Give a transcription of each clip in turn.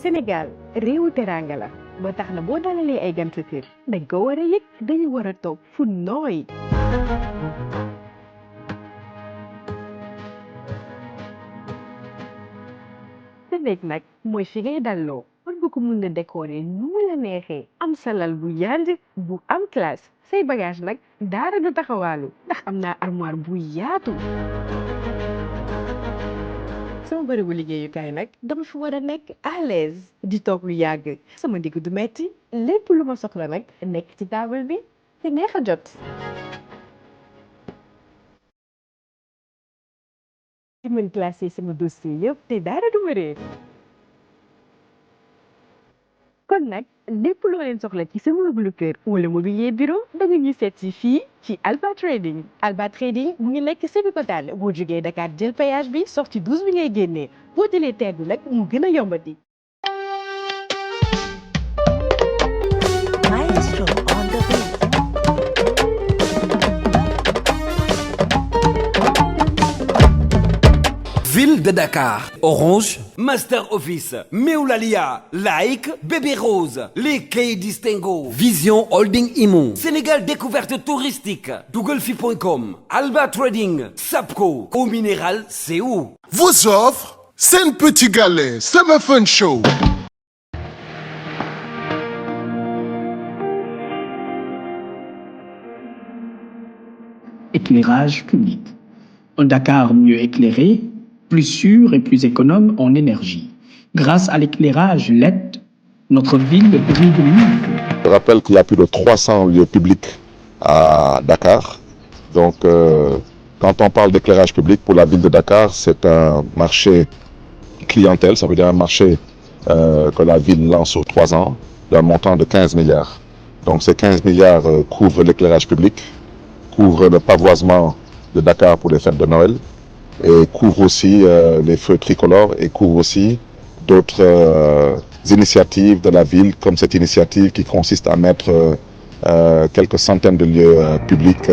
Sénégal réewu teranga la ba tax na boo dalalee ay gan sa kër dañ ko war a yëg dañu war a toog fu nooy sa néeg nag mooy fi ngay dalloo war nga ko mun a décorer nu mu la neexee am salal bu yànj bu am classe say bagage nag daara du taxawaalu ndax am naa armoire bu yaatu sama bërëbu liggéeyukaay nag dama fi war a nekk à l'aise di toog lu yàgg sama digg du metti lépp lu ma soxla nag nekk ci table bi te neex a jot di mën classé sama dossier yëpp te dara du ma réer kon nag lépp loo leen soxla ci sama meuble kër wala mobilier bureau da nga ñuy seet si fii ci Alba Trading Alba Trading mu ngi nekk Sébikotane boo jógee Dakar jël péage bi sortie 12 bi ngay génnee boo jëlee teer bi nag mu gën a yombati. Maestro on the beat. Ville de Dakar, Orange, Master Office, Meoulalia, Like, Bébé Rose, les Quais Distingo, Vision Holding Imo, Sénégal Découverte Touristique, Douglefi.com, Alba Trading, Sapco, Eau Minérale, c'est où? Vous offre Sen Petit Galet Summer Fun Show. Éclairage public. Un Dakar mieux éclairé, plus sûr et plus économe en énergie. Grâce à l'éclairage LED, notre ville brille de mille feux. Je rappelle qu'il y a plus de 300 lieux publics à Dakar. Donc, quand on parle d'éclairage public pour la ville de Dakar, c'est un marché clientèle, ça veut dire un marché que la ville lance sur 3 ans, d'un montant de 15 milliards. Donc, ces 15 milliards couvrent l'éclairage public, couvrent le pavoisement de Dakar pour les fêtes de Noël, et couvre aussi les feux tricolores et couvre aussi d'autres initiatives de la ville, comme cette initiative qui consiste à mettre quelques centaines de lieux publics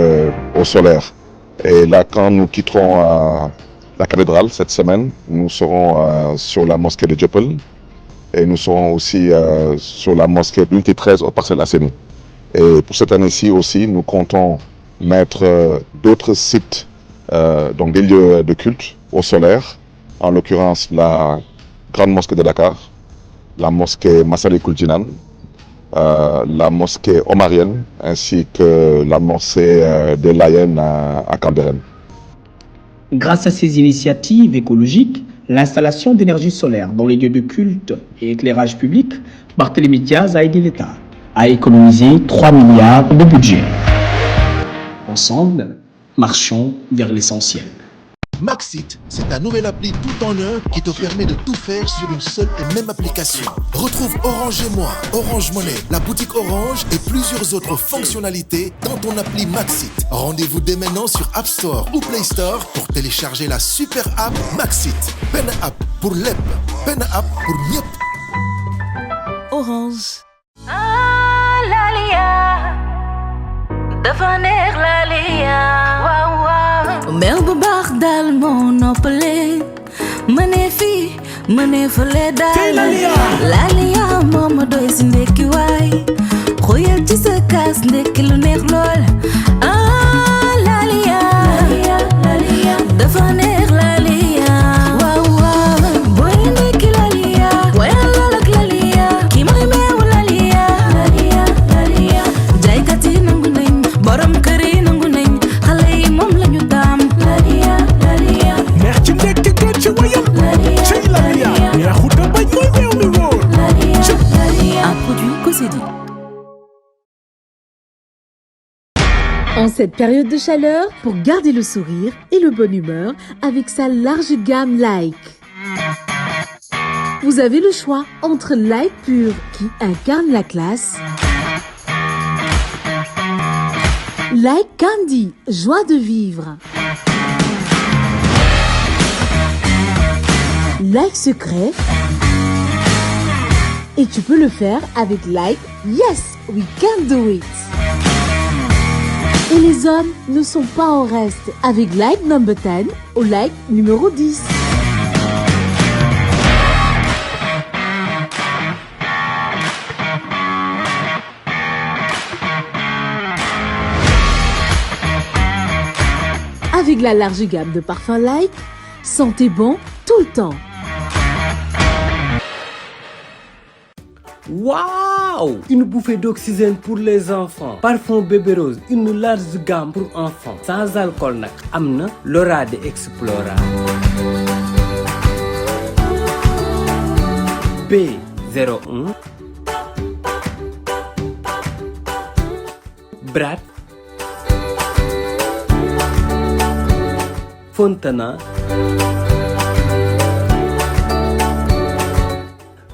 au solaire. Et là, quand nous quitterons la cathédrale cette semaine, nous serons sur la mosquée de Dieuppeul et nous serons aussi sur la mosquée de l'unité 13 au Parcelles Assainies. Et pour cette année-ci aussi, nous comptons mettre d'autres sites, donc des lieux de culte au solaire, en l'occurrence la grande mosquée de Dakar, la mosquée Massalikul Jinan, la mosquée omarienne, ainsi que la mosquée des Layènes à Cambérène. Grâce à ces initiatives écologiques, l'installation d'énergie solaire dans les lieux de culte et éclairage public, Barthélémy Diaz a aidé l'État à économiser 3 milliards de budget. Ensemble, marchons vers l'essentiel. Maxit, c'est ta nouvelle appli tout en un qui te permet de tout faire sur une seule et même application. Retrouve Orange et moi, Orange Money, la boutique Orange et plusieurs autres fonctionnalités dans ton appli Maxit. Rendez-vous dès maintenant sur App Store ou Play Store pour télécharger la super app Maxit. Pen App pour l'EP, Pen App pour Miep. Orange. dafa neex la liya waaw waaw mel bu baax daal moo noppale mëne fii mëne fële daal la liya moo ma doy si ndekki waay xoyal ci sa kaas ndekki lu neex lool la liya dafa neex la liya waaw waaw booy ndekki la liya wayal lool ak la liya ki mooy meewu la liya jaaykat yi nangu nañ borom kër yi nangu nañ xale yi moom lañu daam la liya neex ci ndekki gën ci wayam ci la liya neexu da bañ mooy meew mi wóor un produit Cosedi. En cette période de chaleur, pour garder le sourire et le bonne humeur avec sa large gamme Like. Vous avez le choix entre Like Pur qui incarne la classe, Like Candy, joie de vivre, Like Secret, et tu peux le faire avec Like Yes, we can do it. Et les hommes ne sont pas en reste avec Like number 10 ou Like numéro 10. la large gamme de parfums Like, sentez bon tout le temps. Waouh! Une bouffée d'oxygène pour les enfants. Parfum Bébé Rose, une large gamme pour enfants. Sans alcool nak amna Laura de Explora. B01 Brat Fontana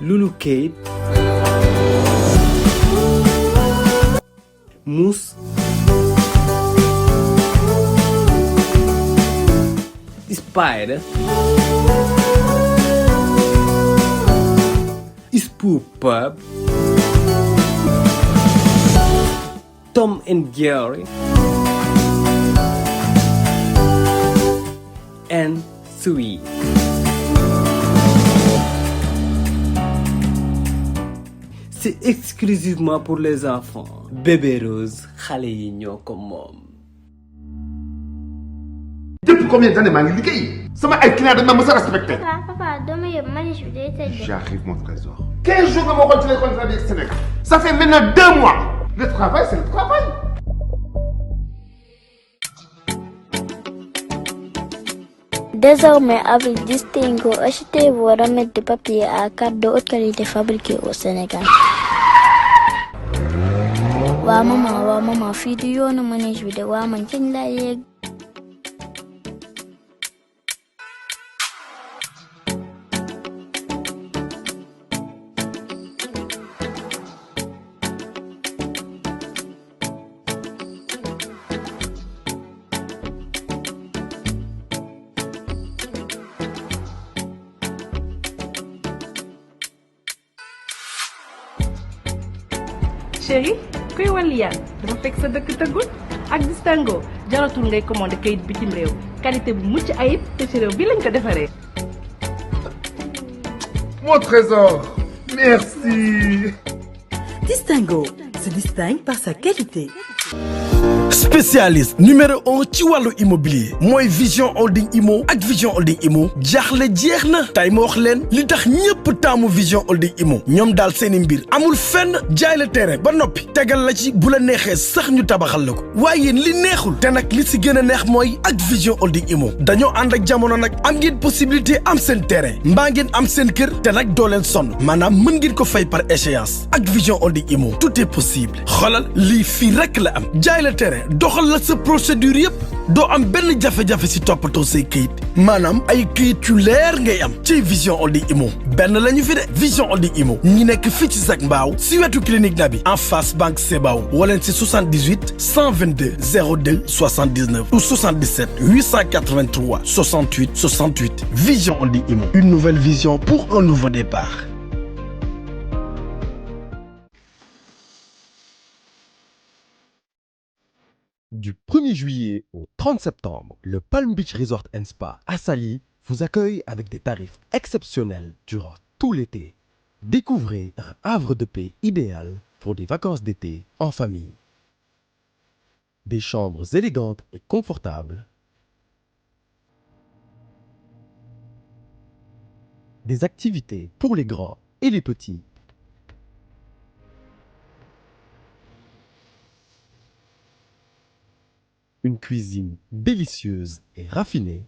Lulu Kate Mousse Spider Spoop Pub Tom and Jerry and Sweet. C'est exclusivement pour les enfants. Bébé Rose, xale yi ñoo ko moom. Depuis combien d'années maa ngi liggéey sama ay clients dañ ma mës a respecté. Papa, dama yëpp manich bi day tëj. J'arrive mon trésor. 15 jours nga ma waxoon ci les contrats du Sénégal. Ça fait maintenant 2 mois. Le travail, c'est le travail. Désormais, avec Distingo, achetez vos remèdes de papier à carte de haute qualité fabriqués au Sénégal. Waa maman, fii du yoonu manich bi de waa man kañ laa yegg. Chérie, kuy wàlliyaan dama fekk sa dëkk tëggul ak Distingo jaratul ngay commandé kayit bitim réew qualité bu mucc ayib te ci réew bi lañ ko defaree. Mon trésor, merci. Distingo se distingue par sa qualité. Spécialiste numéro 1 ci wàllu immobilier mooy Vision Holding Immo ak Vision Holding Immo jaaxle jeex na tey ma wax leen li tax ñëpp taamu Vision Holding Immo ñoom daal seeni mbir amul fenn jaay la terrain ba noppi tegal la ci bu la neexee sax ñu tabaxal la ko waaye yéen li neexul te nag li si gën a neex mooy ak Vision Holding Immo dañoo ànd ak jamono nag am ngeen possibilité am seen terrain mbaa ngeen am seen kër te nag doo leen sonn maanaam mën ngeen ko fay par échéance ak Vision Holding Immo tout est possible xoolal lii fii rek la am jaay la terrain doxal la sa procédure yëpp doo am benn jafe-jafe si toppatoo say këyit maanaam ay këyit yu leer ngay am ci Vision Holding Immo benn la ñu fi de Vision Holding Immo ñi nekk fii ci Zac Mbao si wetu clinique Nabi en face banque Sebao wala si 78 122 02 79 ou 77 883 68 68 Vision Holding Immo une nouvelle vision pour un nouveau départ. Du 1er juillet au 30 septembre, le Palm Beach Resort & Spa à Saly vous accueille avec des tarifs exceptionnels durant tout l'été. Découvrez un havre de paix idéal pour des vacances d'été en famille. Des chambres élégantes et confortables. Des activités pour les grands et les petits. Une cuisine délicieuse et raffinée.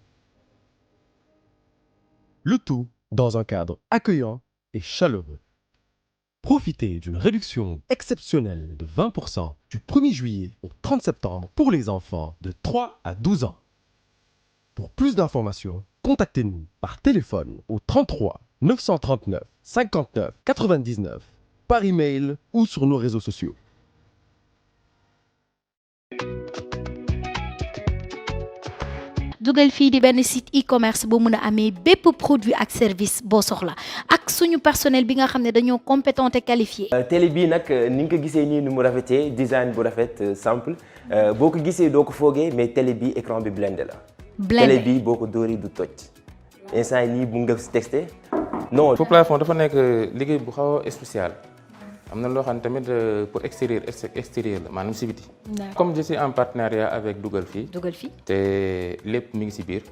Le tout dans un cadre accueillant et chaleureux. Profitez d'une réduction exceptionnelle de 20% du 1er juillet au 30 septembre pour les enfants de 3 à 12 ans. Pour plus d'informations, contactez-nous par téléphone au 33 939 59 99, par email ou sur nos réseaux sociaux. dugal fii di benn site e-commerce boo mën a amee bépp produit ak service boo soxla ak suñu personnel bi nga xam ne dañoo compétent et qualifié. télé bii nag ni nga ko gisee nii nu mu rafetee design bu rafet simple boo ko gisee doo ko foogee mais télé bi écran bi blindé la. télé bi boo ko dóoree du toj. instant yii nii bu nga texté non. Faux plafond dafa nekk liggéey bu xaw a spécial am na loo xam ne tamit pour extérieur la maanaam si biti. comme je suis en partenariat avec Dugal Fii. te lépp mi ngi si biir.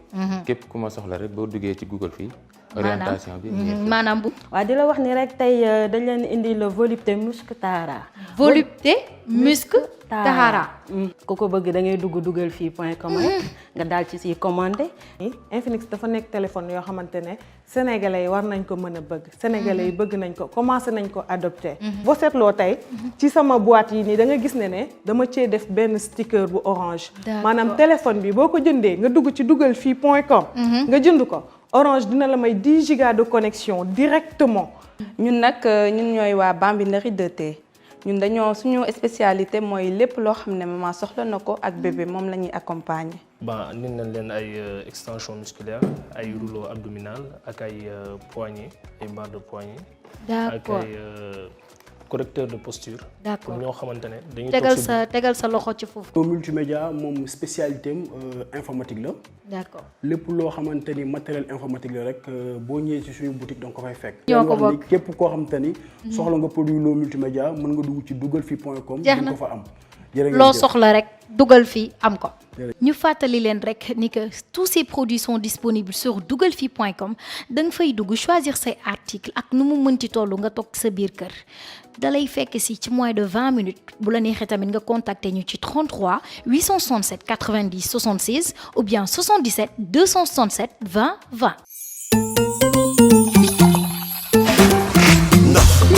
képp ku ma soxla rek boo duggee ci Google Fii. orientation bi. maanaam bu. waaw di la wax ni rek tey dañ leen indi le volupté musc Tahara. volupté musc Tahara. ku ko bëgg da ngay dugg dugalfii.com nga daal ci si commandé. Infinix dafa nekk téléphone yoo xamante ne sénégalais yi war nañ ko mën a bëgg. sénégalais yi bëgg nañ ko commencé nañ ko adopté. boo seetloo tey ci sama boîte yi nii da nga gis ne dama cee def benn sticker bu orange. maanaam téléphone bi boo ko jëndee nga dugg ci dugalfii.com nga jënd ko. Orange dina la may 10 gigas de connexion directement. ñun nag ñun ñooy waa Bambinerie 2T ñun dañoo suñu spécialité mooy lépp loo xam ne maman soxla na ko ak bébé moom la ñuy accompagner. ba indi nañ leen ay extension musculaire ay rouleau abdominal ak ay poignet ay barre de poignet. d'accord ak ay correcteur de posture. d'accord pour ñoo xamante ne dañuy tegal sa loxo ci foofu. au multimédia moom spécialité am informatique la. d'accord lépp loo xamante ni matériel informatique la rek boo ñëwee ci suñu boutique donc ko fay fekk. ñoo ko bokk ni képp koo xamante ni. soxla nga produit loo multimédia mën nga dugg ci dugalfii.com. jeex na ko fa am. loo soxla rek dugal fii am ko. ñu fàttali leen rek ni que tous ces produits sont disponibles sur dugalfii.com da nga fay dugg choisir say articles ak nu mu mënti toll nga toog sa biir kër dalay fekk si ci moins de 20 minutes bu la neexee tamit nga contacter ñu ci 33 867 90 76 ou bien 77 267 20 20.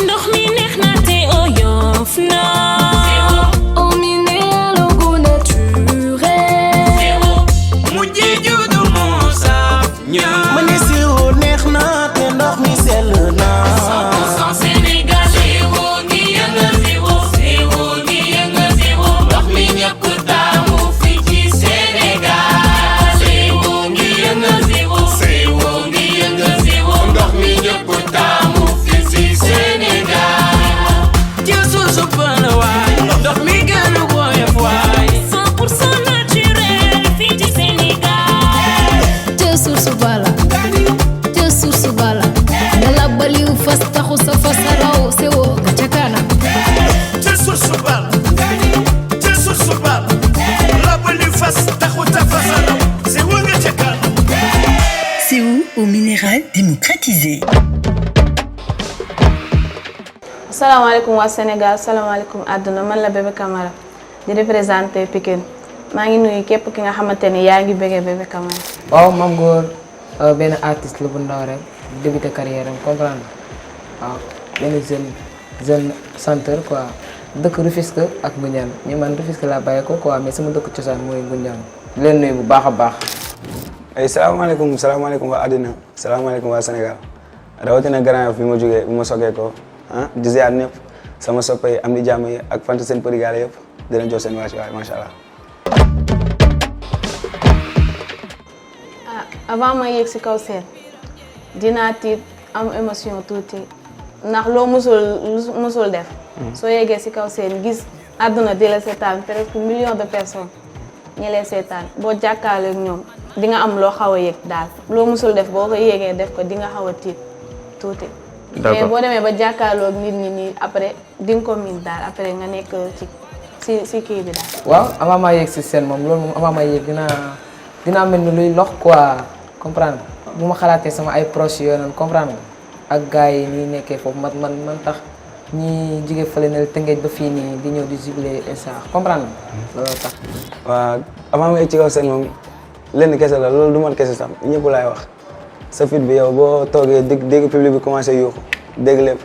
ndox mi neex na te oyof na. ma ne sirop neex na te ndox mi sell na. 100% Sénégal. sirop gi yëngal sirop gi yëngal ndox mi ñëpp taamu fi ci Sénégal. sirop gi yëngal sirop gi yëngal ndox mi ñëpp taamu fi ci Sénégal. jël su bala waay ndox mi gën a woyof waay. 100% naturel fi ci Sénégal. te source bala ngala baliw fas taxu sa fasaraw sewo ca kanam te source bala la baliw fas taxu sa fasaraw sewo nga ca kanam. CO au minéral démocratisé. asalaamaaleykum waa Sénégal asalaamaaleykum àdduna man la Bébé Camara di représenté Pikine maa ngi nuyu képp ki nga xamante ni yaa ngi bëggee Bébé Camara. waaw Mame Goor benn artiste la bu ndaw rek débuté carrière am comprendre waaw benn jeune chanteur quoi dëkk Rufisque ak Ngoundiane mais man Rufisque laa bàyyee ko quoi mais sama dëkk cosaan mooy Ngoundiane di leen nuyu bu baax a baax. ay salaamaaleykum waa àddina salaamaaleykum waa Sénégal rawatina Grand Yoff bi ma jógee bi ma sogee ko di ziar ñëpp sama soppe yi am di jàmm yi ak fant seen përigaale yëpp di leen jox seen waay macha allah. avant ma yéeg ci kaw seen dinaa tiit am émotion tuuti ndax loo musul def. soo yeggee ci kaw seen gis àdduna di la seetaan presque millions de personnes ñi lay seetaan boo jàkkaarloog ñoom di nga am loo xaw a yëg daal loo musul def boo ko yéegee def ko di nga xaw a tiit tuuti. mais boo demee ba jàkkaarloog nit ñi nii après di nga ko miin daal après nga nekk ci kii bi daal. waaw avant ma yéeg ci seen moom loolu moom avant ma yéeg dinaa mel ni luy lox quoi comprendre bu ma xalaatee sama ay proches yooyu noonu comprendre ak gars yi nii nekkee foofu man tax ñi jóge fële ne Tëngéej ba fii nii di ñëw di jubilé instant comprendre loolu tax. waaw avant ma yegg ci kaw seen moom lenn kese la loolu du man kese sax ñëpp laay wax sa fit bi yow boo toogee dégg public bi commencé yuuxu dégg lépp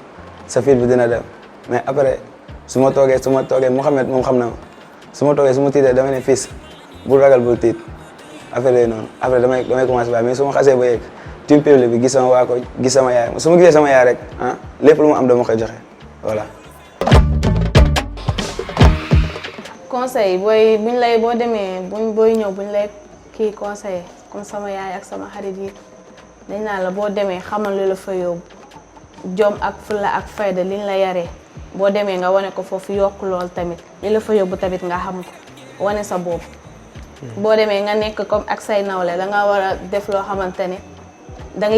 sa fit bi dina dem mais après su ma toogee Mouhamed moom xam na ma su ma toogee su ma tiitee dama ne fils bul ragal bul tiit affaire yooyu noonu après damay commencé baax mais su ma xasee ba yegg team public bi gis sama waa ko gis sama yaay su ma gisee sama yaay rek lépp lu mu am dama koy joxe voilà. conseil boo demee booy ñëw buñ lay kii conseil comme sama yaay ak sama xarit yi dañ naan la boo demee xamal lu la fa yóbbu jom ak fulla ak fayda liñ la yaree boo demee nga wane ko foofu yokk lool tamit li la fa yóbbu tamit nga xam ko wane sa bopp. boo demee nga nekk comme ak say nawle da nga war a def loo xamante ne da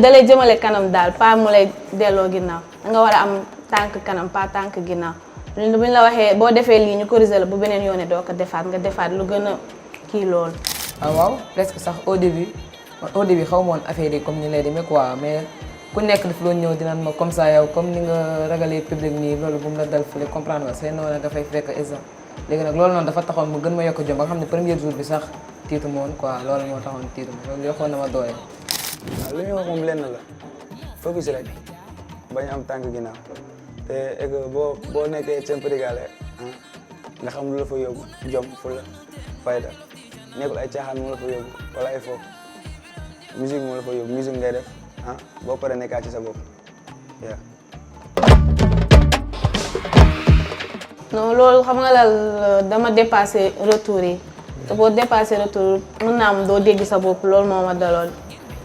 lay jëmale kanam daal pas mu lay delloo ginnaaw da nga war a am tànk kanam pas tànk ginnaaw bu ñu la waxee boo defee lii ñu corriger la bu beneen yoone doo ko defaat nga defaat lu gën a kii loolu. ah waaw presque sax au début xaw ma woon affaire yi comme ni lay demee quoi mais ku nekk daf doon ñëw dinaan ma comme ça yow comme ni nga ragalee public nii loolu bu mu la dal fële comprendre nga say noonu nga fay fekk exemple léegi nag loolu noonu dafa taxoon mu gën ma yokk jom ba nga xam ne premier jour bi sax tiitu ma woon quoi loolu moo taxoon tiitu ma loolu yokkoon na ma doole. waaw li ñuy wax moom lenn la focus rek bañ am tànk ginnaaw te et que boo nekkee Sénégalais nga xam lu la fa yóbbu jom fulla fayda nekkul ay caaxaan moo la fa yóbbu wala ay foofu musique moo la fa yóbbu musique ngay def boo paree nekkaat ci sa bopp waaw. non loolu xam nga la dama dépassé retour yi te boo dépassé retour mën naa am doo dégg sa bopp loolu moo ma daloon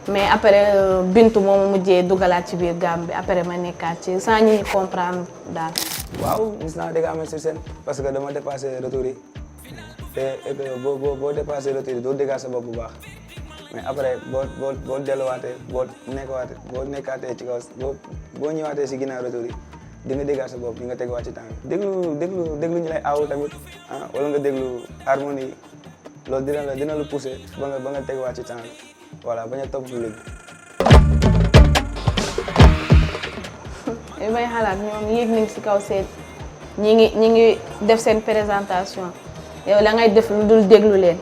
mais après bintu moo ma mujjee dugalaat ci biir gamme bi après ma nekkaat ci sans ñi comprendre daal. waaw gis naa dégg amee sur scène parce que dama dépassé retour yi te boo dépassé retour yi doo déggaat sa bopp bu baax mais après boo delluwaatee boo nekkaatee ci kaw boo ñëwaatee si ginnaaw retour yi di nga déggaat sa bopp di nga tegaat ci temps déglu ñu lay aaw tamit wala nga déglu harmonie loolu dina la pousser ba nga tegaat ci temps voilà bañ a topp public bi. li may xalaat ñoom yéeg nañ si kaw seen ñi ngi def seen présentation yow la ngay def lu dul déglu leen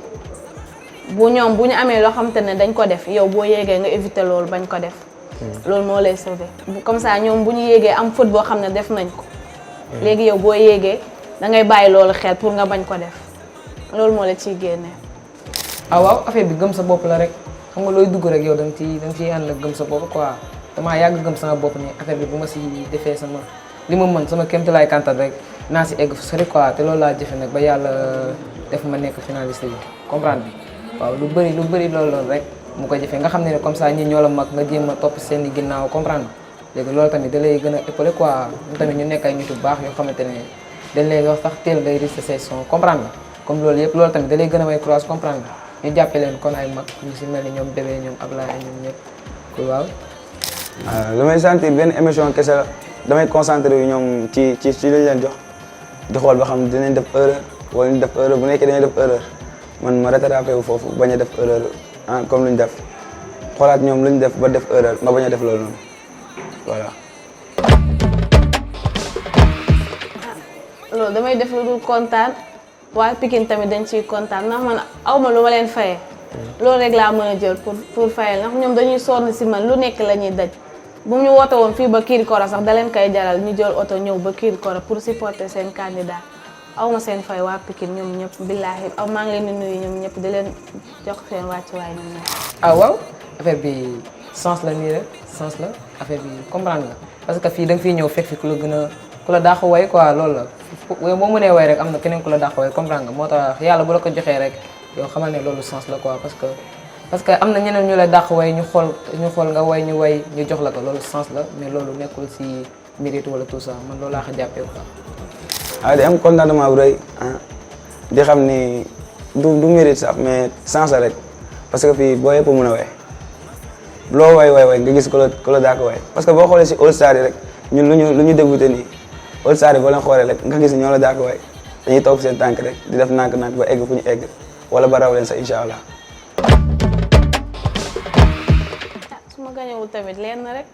bu ñu amee loo xamante ne dañ ko def yow boo yéegee nga éviter loolu bañ ko def. loolu moo lay sauver comme ça ñoom bu ñu yéegee am faute boo xam ne def nañ ko. léegi yow boo yéegee da ngay bàyyi loolu xel pour nga bañ ko def loolu moo la ciy génne. ah waaw affaire bi gëm sa bopp la rek xam nga looy dugg rek yow da nga ciy ànd ak gëm sa bopp quoi damaa yàgg gëm sama bopp ni affaire bi bu ma si defee sama li ma mën sama kéemtalaay kantan rek naa si egg fu sori quoi te loolu laa jëfe nag ba yàlla def ma nekk finaliste bi comprendre bi waaw lu bëri loolu rek. mu ko jëfee nga xam ne comme ça ñi ñoo la mag nga jéem a topp seen i ginnaaw comprendre léegi loolu tamit da lay gën a épaulé quoi ñun tamit ñu nekk ay nit yu baax yoo xamante ne dañ lay wax sax teel day risque say son comprendre nga comme loolu yëpp loolu tamit da lay gën a may croise comprendre nga ñu jàppee leen kon ay mag ñu si mel ni ñoom bébé ñoom Ablaye ñoom ñëpp ku waaw. li may sentir benn émission kese la damay concentré yu ñoom ci li leen jox di xool ba xam dinañ def erreur wala ñu def erreur bu nekkee dañuy def erreur man ma rattrapé wu foofu bañ a def erreur. comme lu ñu def xoolaat ñoom lu ñu def ba def erreur nga bañ a def loolu noonu voilà. loolu damay def lu dul kontaan waa Pikine tamit dañ ciy kontaan ndax man awma lu ma leen fayee loolu rek laa mën a jël pour fayal ndax ñoom dañuy sonn si man lu nekk la ñuy daj bu ñu woote woon fii ba Kirikoro sax da leen koy jaral ñu jël oto ñëw ba Kirikoro pour supporter seen candidat. aw ma seen fay waa Pikine ñoom ñëpp billaahi maa ngi leen di nuyu ñoom ñëpp di leen jox seen wàccuwaay ñoom ñëpp. ah waaw affaire bi sens la nii rek sens la affaire bi comprendre nga parce que fii da nga fiy ñëw fekk fi ku la dàq way quoi loolu la boo mënee way rek am na keneen ku la dàq way comprendre nga moo tax yàlla bu la ko joxee rek yow xamal ne loolu sens la quoi parce que am na ñeneen ñu la dàq way ñu xool nga way ñu jox la ko loolu sens la mais loolu nekkul si mérite wala tout ça man loolu laa ko jàppee quoi. waaw di am contentement bu rëy di xam ni du mérite sax mais sens rek parce que fii boo yëpp mën a way loo way nga gis ko la daa ko way parce que boo xoolee si All Star yi rek ñun lu ñu débuté nii All Star yi boo leen xoolee rek nga gis ñoo la daa ko way dañuy toog seen tànk rek di def nànk-nànk ba egg fu ñu egg wala ba raw leen sax incha allah. su ma gañewul tamit lenn rek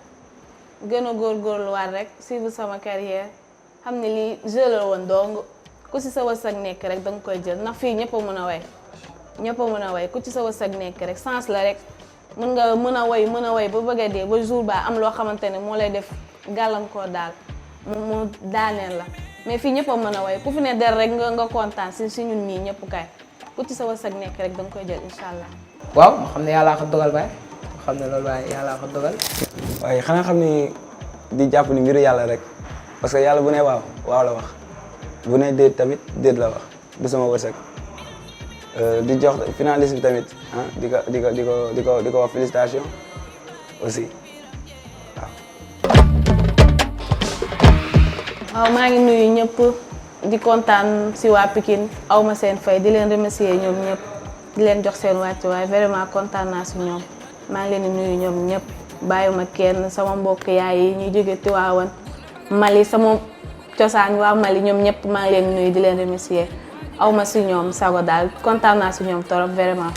gën a góorgóorluwaat rek suivre sama carrière. xam ne lii jeu la woon dong ku ci sa wërsëg nekk rek danga koy jël ndax fii ñëpp a mën a way ku ci sa wërsëg nekk rek sens la rek mën nga mën a way ba bëgg a dee ba jour ba am loo xamante ne moo lay def gàllankoor daal mu daaneel la mais fii ñëpp a mën a way ku fi ne der rek nga kontaan si ñun ñii ñëpp kay ku ci sa wërsëg nekk rek danga koy jël incha allah. waaw ma xam ne yàllaa ko dogal baay ma xam ne loolu waaye yàllaa ko dogal. waaye xanaa xam ni di jàpp ni mbiru yàlla rek. parce que yàlla bu ne waaw la wax bu ne déet tamit déet la wax du sama wërsëg di jox finaliste bi tamit di ko wax félicitation aussi waaw maa ngi nuyu ñëpp di kontaan si waa Pikine aw ma seen fay di leen remercier ñoom ñëpp di leen jox seen wàccuwaay vraiment kontaan naa si ñoom maa ngi leen di nuyu ñoom ñëpp bàyyiwuma kenn sama mbokk yaay yi ñuy jóge Tiwaawan Mali sama cosaan waa Mali ñoom ñëpp maa ngi leen nuyu di leen remercier aw ma si ñoom sago daal kontaan naa si ñoom torop vraiment.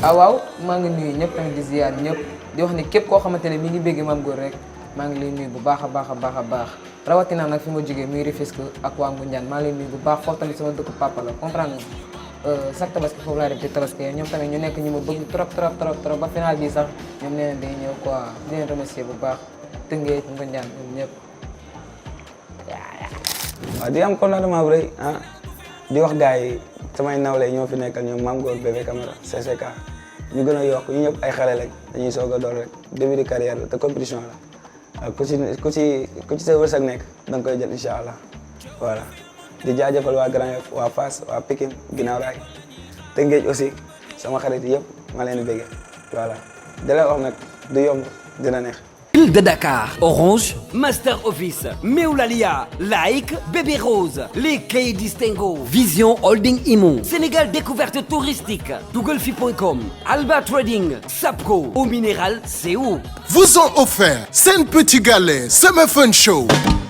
waaw maa ngi nuyu ñëpp tamit di ziar ñëpp di wax ni képp koo xamante ne mi ngi bégg Mame Goor rek maa ngi lay nuyu bu baax a baax rawatina nag fi ma jógee muy Rufisque ak waa Ngoundiane maa ngi lay nuyu bu baax foofu tamit sama dëkk papa la comprendre nga chaque tabaski foofu laa def di tabaski ñoom tamit ñu nekk ñu ma bëgg trop ba final bi sax ñoom nee nañ day ñëw quoi di leen remercier bu baax Tëngéej Ngoundiane ñoom ñëpp. waaw di am contentement bu rëy di wax gars yi samay nawle ñoo fi nekkal ñoom Mame Goor Bébé Camara CCK ñu gën a yokk ñu ñëpp ay xale lañ dañuy soog a door rek début de carrière la te compétition la ku ci sa wërsëg nekk da nga koy jël incha allah voilà di jaajëfal waa Grand Yoff waa Fass waa Pikine Guinaw Rail Tëngéej aussi sama xarit yëpp ma leen di bëggee voilà di leen wax nag du yomb dina neex. Ville de Dakar, Orange, Master Office, Meoulalia, Like, Bébé Rose, les clés Distingo, Vision Holding Imo, Sénégal Découverte Touristique, Dougolfi.com, Alba Trading, Sapco, Eau Minérale, c'est où? Vous ont offert Sen Petit Galet Summer Fun Show.